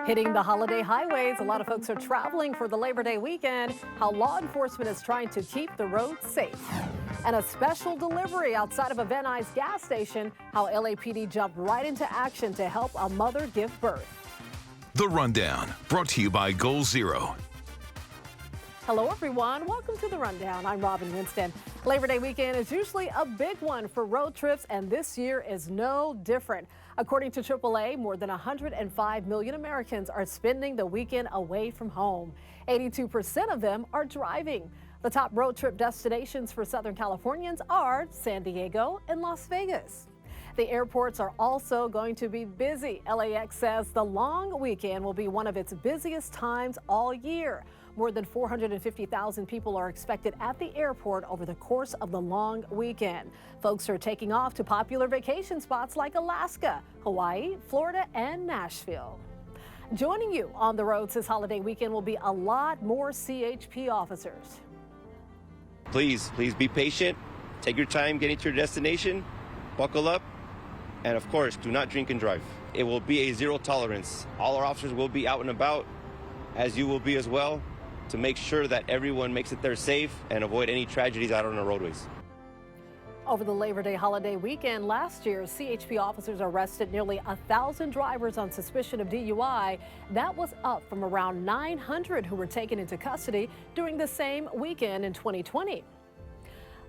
Hitting the holiday highways, a lot of folks are traveling for the Labor Day weekend. How law enforcement is trying to keep the roads safe. And a special delivery outside of a Van Nuys gas station. How LAPD jumped right into action to help a mother give birth. The Rundown, brought to you by Goal Zero. Hello, everyone. Welcome to The Rundown. I'm Robin Winston. Labor Day weekend is usually a big one for road trips, and this year is no different. According to AAA, more than 105 million Americans are spending the weekend away from home. 82% of them are driving. The top road trip destinations for Southern Californians are San Diego and Las Vegas. The airports are also going to be busy. LAX says the long weekend will be one of its busiest times all year. More than 450,000 people are expected at the airport over the course of the long weekend. Folks are taking off to popular vacation spots like Alaska, Hawaii, Florida, and Nashville. Joining you on the roads this holiday weekend will be a lot more CHP officers. Please be patient. Take your time getting to your destination. Buckle up. And of course, do not drink and drive. It will be a zero tolerance. All our officers will be out and about, as you will be as well, to make sure that everyone makes it there safe and avoid any tragedies out on the roadways. Over the Labor Day holiday weekend last year, CHP officers arrested nearly 1,000 drivers on suspicion of DUI. That was up from around 900 who were taken into custody during the same weekend in 2020.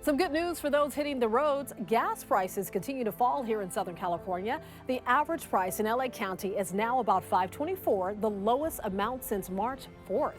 Some good news for those hitting the roads. Gas prices continue to fall here in Southern California. The average price in LA County is now about $5.24, the lowest amount since March 4th.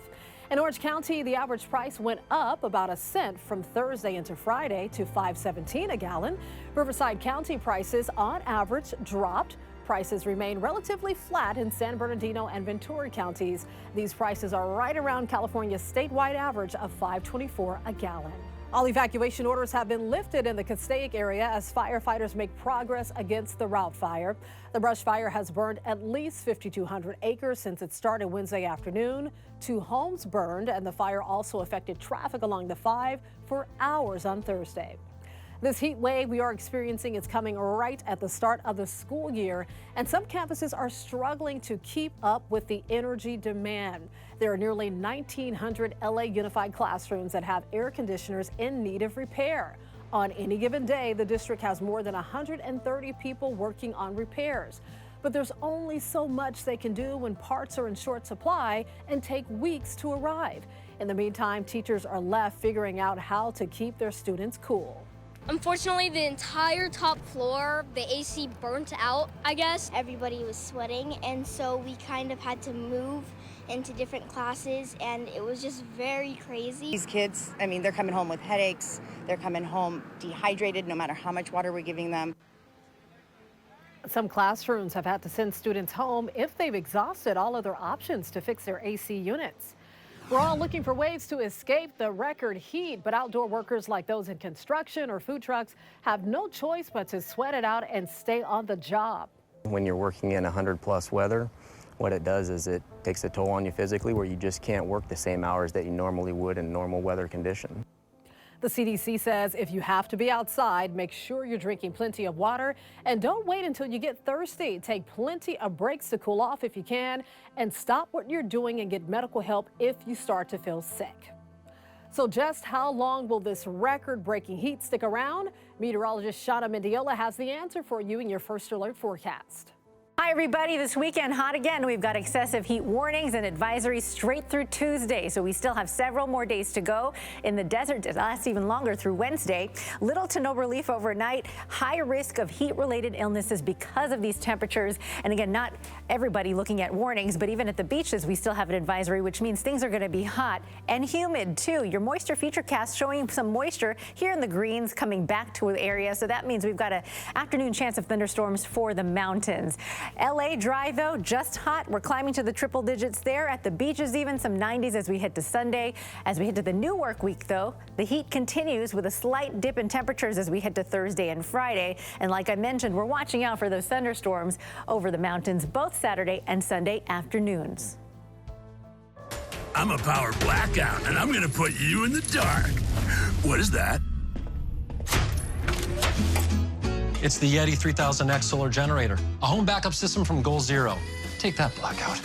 In Orange County, the average price went up about a cent from Thursday into Friday to $5.17 a gallon. Riverside County prices on average dropped. Prices remain relatively flat in San Bernardino and Ventura counties. These prices are right around California's statewide average of $5.24 a gallon. All evacuation orders have been lifted in the Castaic area as firefighters make progress against the route fire. The brush fire has burned at least 5,200 acres since it started Wednesday afternoon. 2 homes burned, and the fire also affected traffic along the 5 for hours on Thursday. This heat wave we are experiencing is coming right at the start of the school year, and some campuses are struggling to keep up with the energy demand. There are nearly 1,900 LA Unified classrooms that have air conditioners in need of repair. On any given day, the district has more than 130 people working on repairs. But there's only so much they can do when parts are in short supply and take weeks to arrive. In the meantime, teachers are left figuring out how to keep their students cool. Unfortunately, the entire top floor, the AC burnt out, I guess. Everybody was sweating, and so we kind of had to move into different classes, and it was just very crazy. These kids, I mean, they're coming home with headaches. They're coming home dehydrated no matter how much water we're giving them. Some classrooms have had to send students home if they've exhausted all other options to fix their AC units. We're all looking for ways to escape the record heat, but outdoor workers like those in construction or food trucks have no choice but to sweat it out and stay on the job. When you're working in 100+ weather, what it does is it takes a toll on you physically where you just can't work the same hours that you normally would in normal weather conditions. The CDC says if you have to be outside, make sure you're drinking plenty of water and don't wait until you get thirsty. Take plenty of breaks to cool off if you can, and stop what you're doing and get medical help if you start to feel sick. So just how long will this record-breaking heat stick around? Meteorologist Shauna Mendiola has the answer for you in your First Alert forecast. Hi, everybody. This weekend, hot again. We've got excessive heat warnings and advisories straight through Tuesday, so we still have several more days to go. In the desert, it lasts even longer through Wednesday. Little to no relief overnight. High risk of heat-related illnesses because of these temperatures. And again, not everybody looking at warnings, but even at the beaches, we still have an advisory, which means things are going to be hot and humid, too. Your moisture feature cast showing some moisture here in the greens coming back to the area, so that means we've got an afternoon chance of thunderstorms for the mountains. LA dry, though, just hot. We're climbing to the triple digits there. At the beaches, even some 90s as we head to Sunday. As we head to the new work week, though, the heat continues with a slight dip in temperatures as we head to Thursday and Friday. And like I mentioned, we're watching out for those thunderstorms over the mountains both Saturday and Sunday afternoons. I'm a power blackout, and I'm going to put you in the dark. What is that? It's the Yeti 3000X solar generator, a home backup system from Goal Zero. Take that blackout.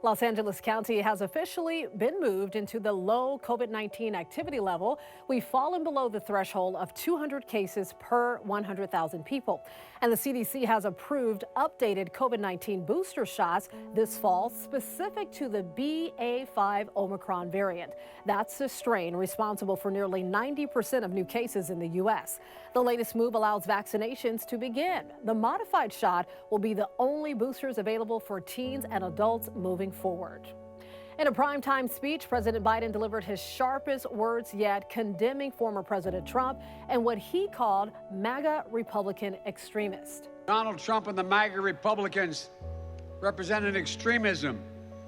Los Angeles County has officially been moved into the low COVID-19 activity level. We've fallen below the threshold of 200 cases per 100,000 people. And the CDC has approved updated COVID-19 booster shots this fall specific to the BA.5 Omicron variant. That's the strain responsible for nearly 90% of new cases in the U.S. The latest move allows vaccinations to begin. The modified shot will be the only boosters available for teens and adults moving forward. In a primetime speech, President Biden delivered his sharpest words yet, condemning former President Trump and what he called MAGA Republican extremists. Donald Trump and the MAGA Republicans represent an extremism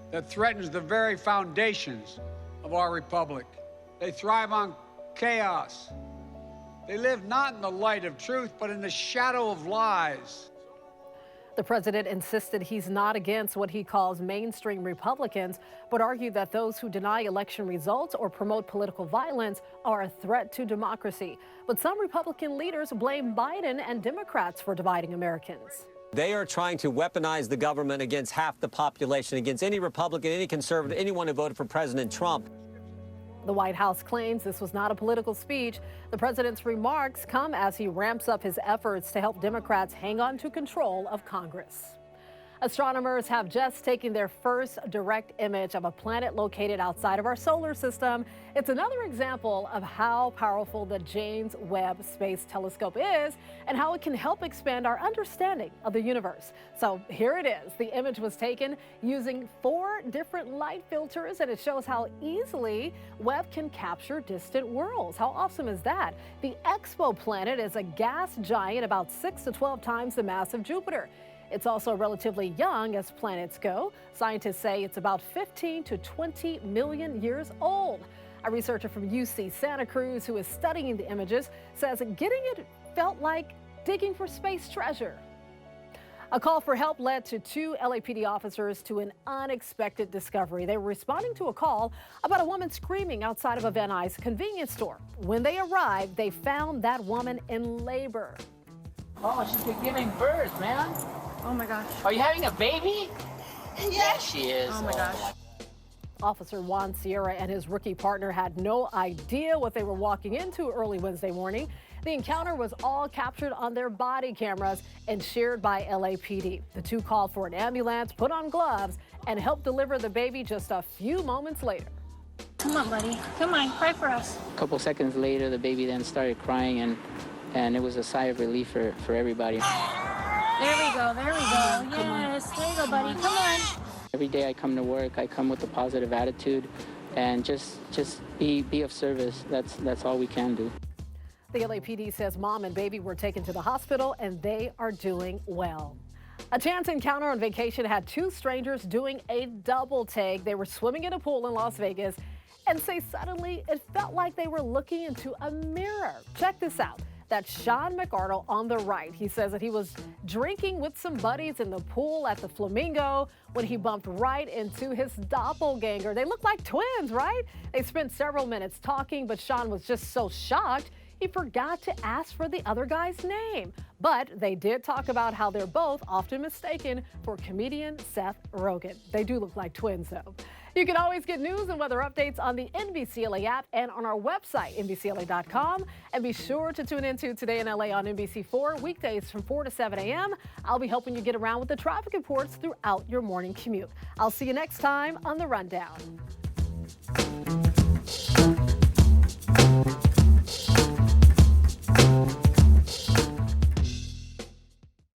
that threatens the very foundations of our republic. They thrive on chaos. They live not in the light of truth, but in the shadow of lies. The president insisted he's not against what he calls mainstream Republicans, but argued that those who deny election results or promote political violence are a threat to democracy. But some Republican leaders blame Biden and Democrats for dividing Americans. They are trying to weaponize the government against half the population, against any Republican, any conservative, anyone who voted for President Trump. The White House claims this was not a political speech. The president's remarks come as he ramps up his efforts to help Democrats hang on to control of Congress. Astronomers have just taken their first direct image of a planet located outside of our solar system. It's another example of how powerful the James Webb Space Telescope is and how it can help expand our understanding of the universe. So here it is. The image was taken using 4 different light filters, and it shows how easily Webb can capture distant worlds. How awesome is that? The Exoplanet is a gas giant about 6 to 12 times the mass of Jupiter. It's also relatively young as planets go. Scientists say it's about 15 to 20 million years old. A researcher from UC Santa Cruz who is studying the images says getting it felt like digging for space treasure. A call for help led to 2 LAPD officers to an unexpected discovery. They were responding to a call about a woman screaming outside of a Van Nuys convenience store. When they arrived, they found that woman in labor. Oh, she's been giving birth, man. Oh my gosh. Are you having a baby? Yeah, she is. Oh my gosh. Officer Juan Sierra and his rookie partner had no idea what they were walking into early Wednesday morning. The encounter was all captured on their body cameras and shared by LAPD. The 2 called for an ambulance, put on gloves, and helped deliver the baby just a few moments later. Come on, buddy. Come on, cry for us. A couple seconds later, the baby then started crying, and it was a sigh of relief for everybody. There we go, there we go. Yes, there you go, buddy. Come on. Every day I come to work, I come with a positive attitude and just be of service. That's all we can do. The LAPD says mom and baby were taken to the hospital and they are doing well. A chance encounter on vacation had 2 strangers doing a double take. They were swimming in a pool in Las Vegas and say suddenly it felt like they were looking into a mirror. Check this out. That's Sean McArdle on the right. He says that he was drinking with some buddies in the pool at the Flamingo when he bumped right into his doppelganger. They look like twins, right? They spent several minutes talking, but Sean was just so shocked he forgot to ask for the other guy's name. But they did talk about how they're both often mistaken for comedian Seth Rogen. They do look like twins, though. You can always get news and weather updates on the NBCLA app and on our website, NBCLA.com. And be sure to tune into Today in LA on NBC4 weekdays from 4 to 7 a.m. I'll be helping you get around with the traffic reports throughout your morning commute. I'll see you next time on The Rundown.